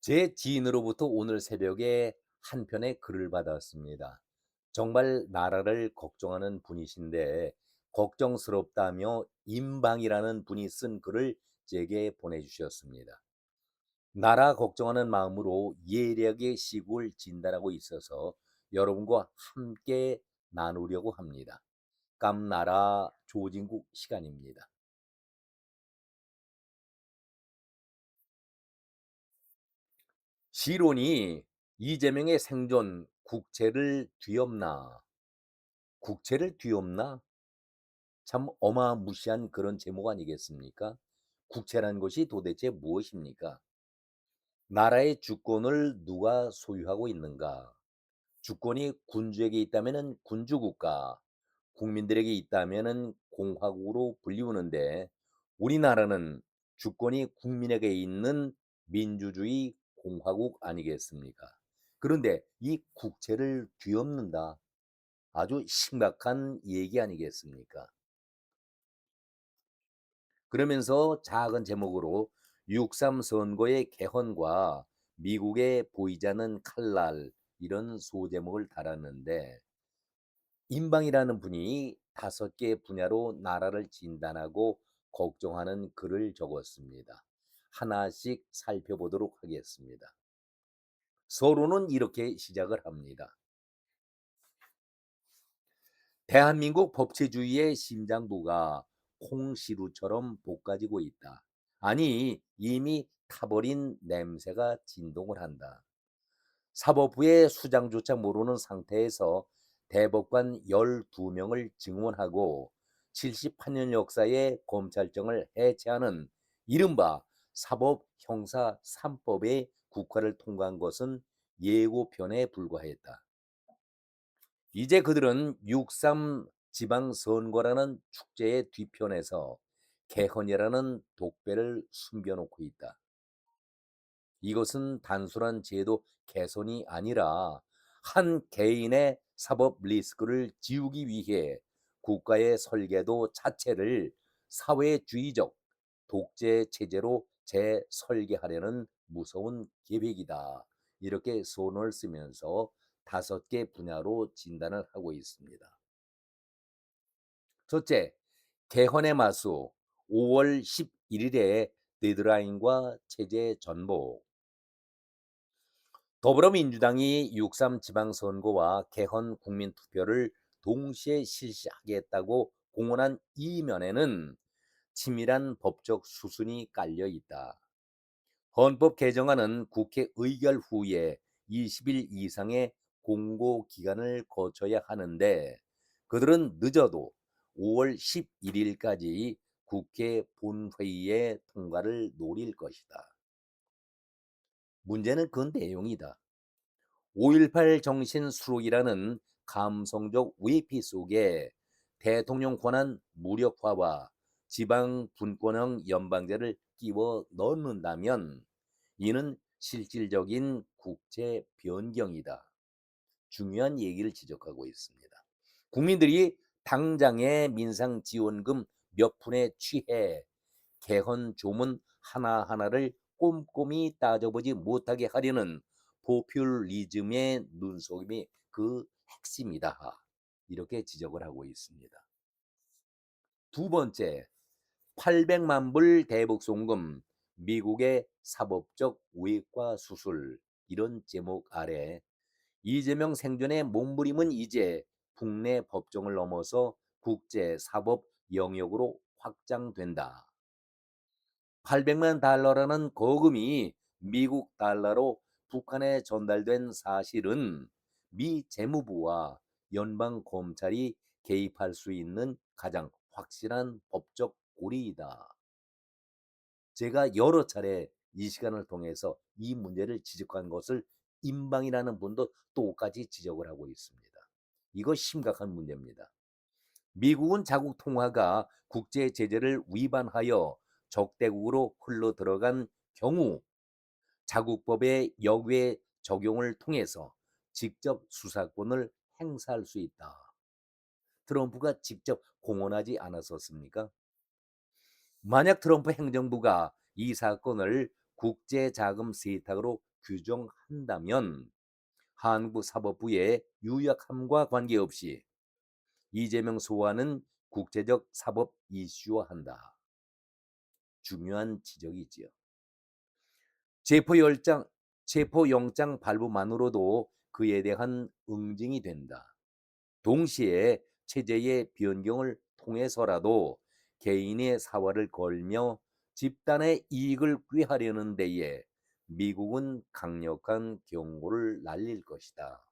제 지인으로부터 오늘 새벽에 한 편의 글을 받았습니다. 정말 나라를 걱정하는 분이신데 걱정스럽다며 임방이라는 분이 쓴 글을 제게 보내주셨습니다. 나라 걱정하는 마음으로 예리하게 시국을 진단하고 있어서 여러분과 함께 나누려고 합니다. 깜나라 조진국 시간입니다. 시론이 이재명의 생존 국채를 뒤엎나 국채를 뒤엎나? 참 어마무시한 그런 제목 아니겠습니까? 국채라는 것이 도대체 무엇입니까? 나라의 주권을 누가 소유하고 있는가? 주권이 군주에게 있다면은 군주국가, 국민들에게 있다면은 공화국으로 불리우는데 우리나라는 주권이 국민에게 있는 민주주의 공화국 아니겠습니까? 그런데 이 국채를 뒤엎는다. 아주 심각한 얘기 아니겠습니까? 그러면서 작은 제목으로 6.3 선거의 개헌과 미국의 보이지 않는 칼날 이런 소제목을 달았는데 임방이라는 분이 5개 분야로 나라를 진단하고 걱정하는 글을 적었습니다. 하나씩 살펴보도록 하겠습니다. 서론은 이렇게 시작을 합니다. 대한민국 법치주의의 심장부가 콩시루처럼 볶아지고 있다. 아니, 이미 타버린 냄새가 진동을 한다. 사법부의 수장조차 모르는 상태에서 대법관 12명을 증원하고 78년 역사의 검찰청을 해체하는 이른바 사법 형사 3법의 국회를 통과한 것은 예고편에 불과했다. 이제 그들은 6.3 지방선거라는 축제의 뒤편에서 개헌이라는 독배를 숨겨놓고 있다. 이것은 단순한 제도 개선이 아니라 한 개인의 사법 리스크를 지우기 위해 국가의 설계도 자체를 사회주의적 독재 체제로 재설계하려는 무서운 계획이다. 이렇게 선언을 쓰면서 5개 분야로 진단을 하고 있습니다. 첫째, 개헌의 마수 5월 11일에 데드라인과 체제 전복. 더불어민주당이 6.3 지방선거와 개헌 국민투표를 동시에 실시하겠다고 공언한 이면에는 치밀한 법적 수순이 깔려 있다. 헌법 개정안은 국회 의결 후에 20일 이상의 공고 기간을 거쳐야 하는데 그들은 늦어도 5월 11일까지 국회 본회의의 통과를 노릴 것이다. 문제는 그 내용이다. 5.18 정신 수록이라는 감성적 외피 속에 대통령 권한 무력화와 지방 분권형 연방제를 끼워 넣는다면 이는 실질적인 국제 변경이다. 중요한 얘기를 지적하고 있습니다. 국민들이 당장의 민상 지원금 몇 푼에 취해 개헌 조문 하나하나를 꼼꼼히 따져보지 못하게 하려는 포퓰리즘의 눈속임이 그 핵심이다. 이렇게 지적을 하고 있습니다. 두 번째, 800만 불 대북송금, 미국의 사법적 우익과 수술 이런 제목 아래 이재명 생존의 몸부림은 이제 국내 법정을 넘어서 국제 사법 영역으로 확장된다. 800만 달러라는 거금이 미국 달러로 북한에 전달된 사실은 미 재무부와 연방 검찰이 개입할 수 있는 가장 확실한 법적 고리이다. 제가 여러 차례 이 시간을 통해서 이 문제를 지적한 것을 임방이라는 분도 똑같이 지적을 하고 있습니다. 이거 심각한 문제입니다. 미국은 자국 통화가 국제 제재를 위반하여 적대국으로 흘러 들어간 경우 자국법의 역외 적용을 통해서 직접 수사권을 행사할 수 있다. 트럼프가 직접 공언하지 않았었습니까? 만약 트럼프 행정부가 이 사건을 국제자금 세탁으로 규정한다면 한국사법부의 유약함과 관계없이 이재명 소환은 국제적 사법 이슈화한다. 중요한 지적이지요. 체포영장, 체포영장 발부만으로도 그에 대한 응징이 된다. 동시에 체제의 변경을 통해서라도 개인의 사활을 걸며 집단의 이익을 꾀하려는 데에 미국은 강력한 경고를 날릴 것이다.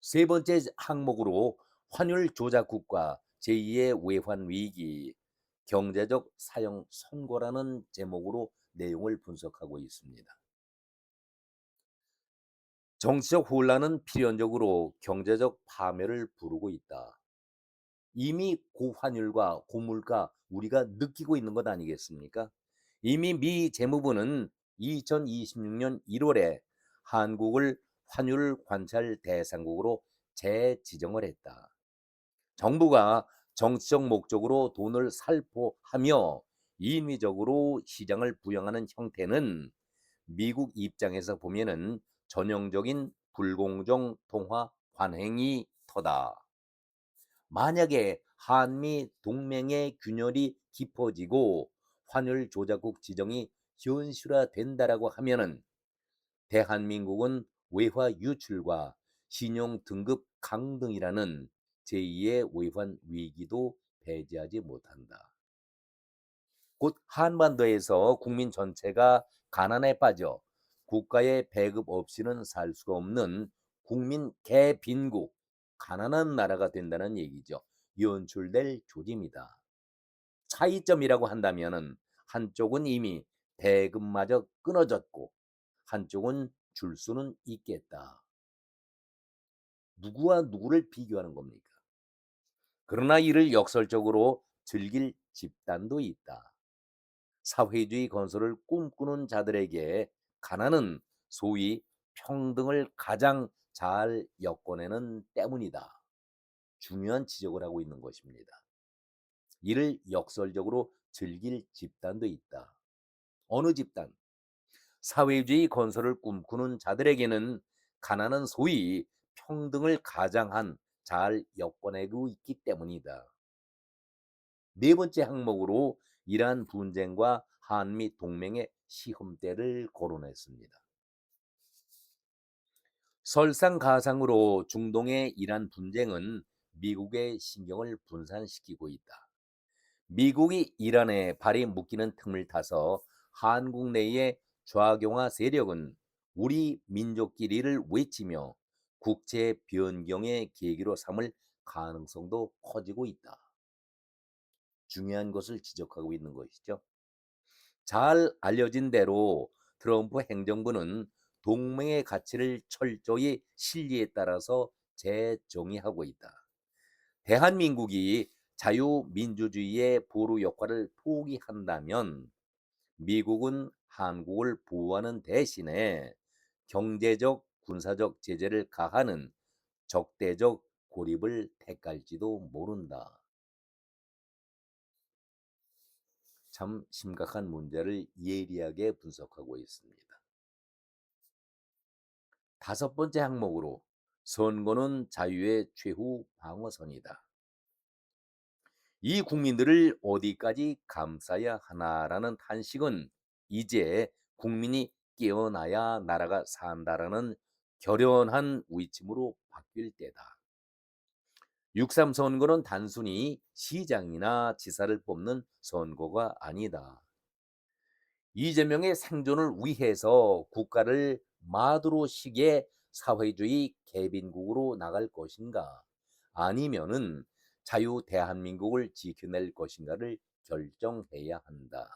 세 번째 항목으로 환율 조작국가 제2의 외환 위기, 경제적 사형 선고라는 제목으로 내용을 분석하고 있습니다. 정치적 혼란은 필연적으로 경제적 파멸을 부르고 있다. 이미 고환율과 고물가 우리가 느끼고 있는 것 아니겠습니까? 이미 미 재무부는 2026년 1월에 한국을 환율 관찰 대상국으로 재지정을 했다. 정부가 정치적 목적으로 돈을 살포하며 인위적으로 시장을 부양하는 형태는 미국 입장에서 보면은 전형적인 불공정 통화 관행이 터다. 만약에 한미 동맹의 균열이 깊어지고 환율 조작국 지정이 현실화된다라고 하면은 대한민국은 외화 유출과 신용 등급 강등이라는 제2의 외환 위기도 배제하지 못한다. 곧 한반도에서 국민 전체가 가난에 빠져 국가의 배급 없이는 살 수가 없는 국민 개빈국, 가난한 나라가 된다는 얘기죠. 연출될 조짐이다. 차이점이라고 한다면은 한쪽은 이미 배급마저 끊어졌고 한쪽은 줄 수는 있겠다. 누구와 누구를 비교하는 겁니까? 그러나 이를 역설적으로 즐길 집단도 있다. 사회주의 건설을 꿈꾸는 자들에게 가난은 소위 평등을 가장 잘 엮어내는 때문이다. 중요한 지적을 하고 있는 것입니다. 이를 역설적으로 즐길 집단도 있다. 어느 집단? 사회주의 건설을 꿈꾸는 자들에게는 가난은 소위 평등을 가장한 잘 엮어내고 있기 때문이다. 네 번째 항목으로 이러한 분쟁과 한미 동맹의 시험대를 거론했습니다. 설상가상으로 중동의 이러한 분쟁은 미국의 신경을 분산시키고 있다. 미국이 이란에 발이 묶이는 틈을 타서 한국 내의 좌경화 세력은 우리 민족끼리를 외치며 국제 변경의 계기로 삼을 가능성도 커지고 있다. 중요한 것을 지적하고 있는 것이죠. 잘 알려진 대로 트럼프 행정부는 동맹의 가치를 철저히 실리에 따라서 재정의하고 있다. 대한민국이 자유민주주의의 보루 역할을 포기한다면 미국은 한국을 보호하는 대신에 경제적, 군사적 제재를 가하는 적대적 고립을 택할지도 모른다. 참 심각한 문제를 예리하게 분석하고 있습니다. 다섯 번째 항목으로 선거는 자유의 최후 방어선이다. 이 국민들을 어디까지 감싸야 하나라는 탄식은 이제 국민이 깨어나야 나라가 산다라는 결연한 위침으로 바뀔 때다. 6.3 선거는 단순히 시장이나 지사를 뽑는 선거가 아니다. 이재명의 생존을 위해서 국가를 마두로식의 사회주의 개빈국으로 나갈 것인가 아니면은 자유 대한민국을 지켜낼 것인가를 결정해야 한다.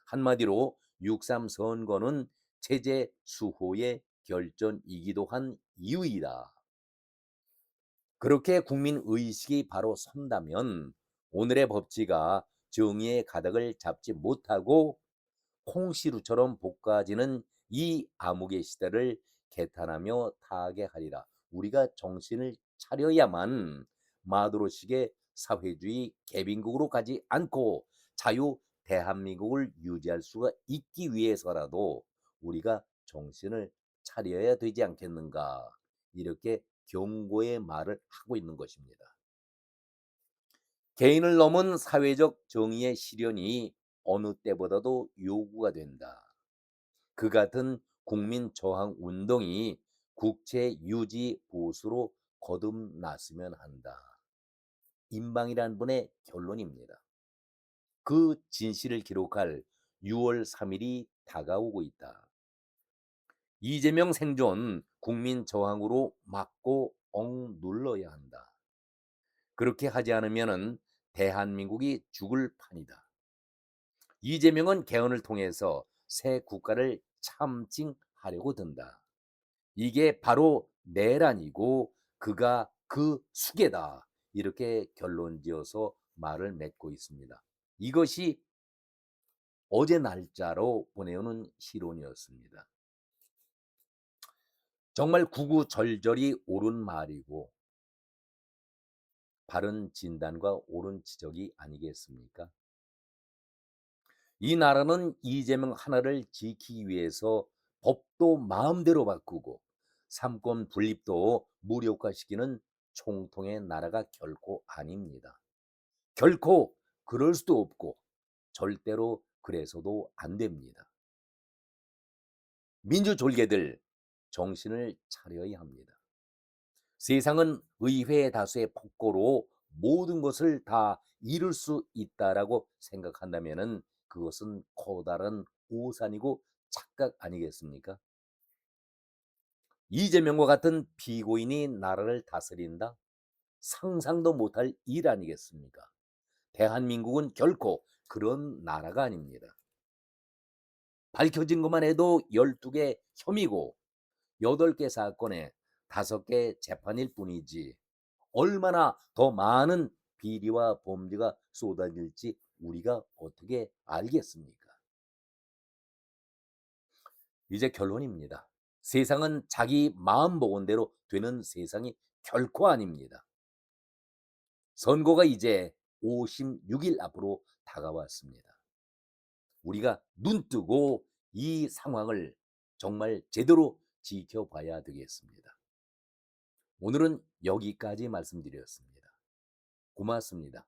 한마디로 6.3 선거는 체제 수호의 결전이기도 한 이유이다. 그렇게 국민 의식이 바로 선다면 오늘의 법치가 정의의 가닥을 잡지 못하고 콩시루처럼 볶아지는 이 암흑의 시대를 개탄하며 타개하리라. 우리가 정신을 차려야만 마두로식의 사회주의 개빈국으로 가지 않고 자유 대한민국을 유지할 수가 있기 위해서라도 우리가 정신을 차려야 되지 않겠는가. 이렇게 경고의 말을 하고 있는 것입니다. 개인을 넘은 사회적 정의의 실현이 어느 때보다도 요구가 된다. 그 같은 국민 저항 운동이 국채 유지 보수로 거듭났으면 한다. 임방이라는 분의 결론입니다. 그 진실을 기록할 6월 3일이 다가오고 있다. 이재명 생존 국민 저항으로 막고 억눌러야 한다. 그렇게 하지 않으면 대한민국이 죽을 판이다. 이재명은 개헌을 통해서 새 국가를 참칭하려고 든다. 이게 바로 내란이고 그가 그 수괴다. 이렇게 결론지어서 말을 맺고 있습니다. 이것이 어제 날짜로 보내오는 시론이었습니다. 정말 구구절절이 옳은 말이고 바른 진단과 옳은 지적이 아니겠습니까? 이 나라는 이재명 하나를 지키기 위해서 법도 마음대로 바꾸고 삼권 분립도 무력화시키는 총통의 나라가 결코 아닙니다. 결코 그럴 수도 없고 절대로 그래서도 안 됩니다. 민주졸개들 정신을 차려야 합니다. 세상은 의회 다수의 폭거로 모든 것을 다 이룰 수 있다라고 생각한다면 그것은 커다란 오산이고 착각 아니겠습니까? 이재명과 같은 피고인이 나라를 다스린다? 상상도 못할 일 아니겠습니까? 대한민국은 결코 그런 나라가 아닙니다. 밝혀진 것만 해도 12개 혐의고 8개 사건에 5개 재판일 뿐이지 얼마나 더 많은 비리와 범죄가 쏟아질지 우리가 어떻게 알겠습니까? 이제 결론입니다. 세상은 자기 마음먹은 대로 되는 세상이 결코 아닙니다. 선거가 이제 56일 앞으로 다가왔습니다. 우리가 눈뜨고 이 상황을 정말 제대로 지켜봐야 되겠습니다. 오늘은 여기까지 말씀드렸습니다. 고맙습니다.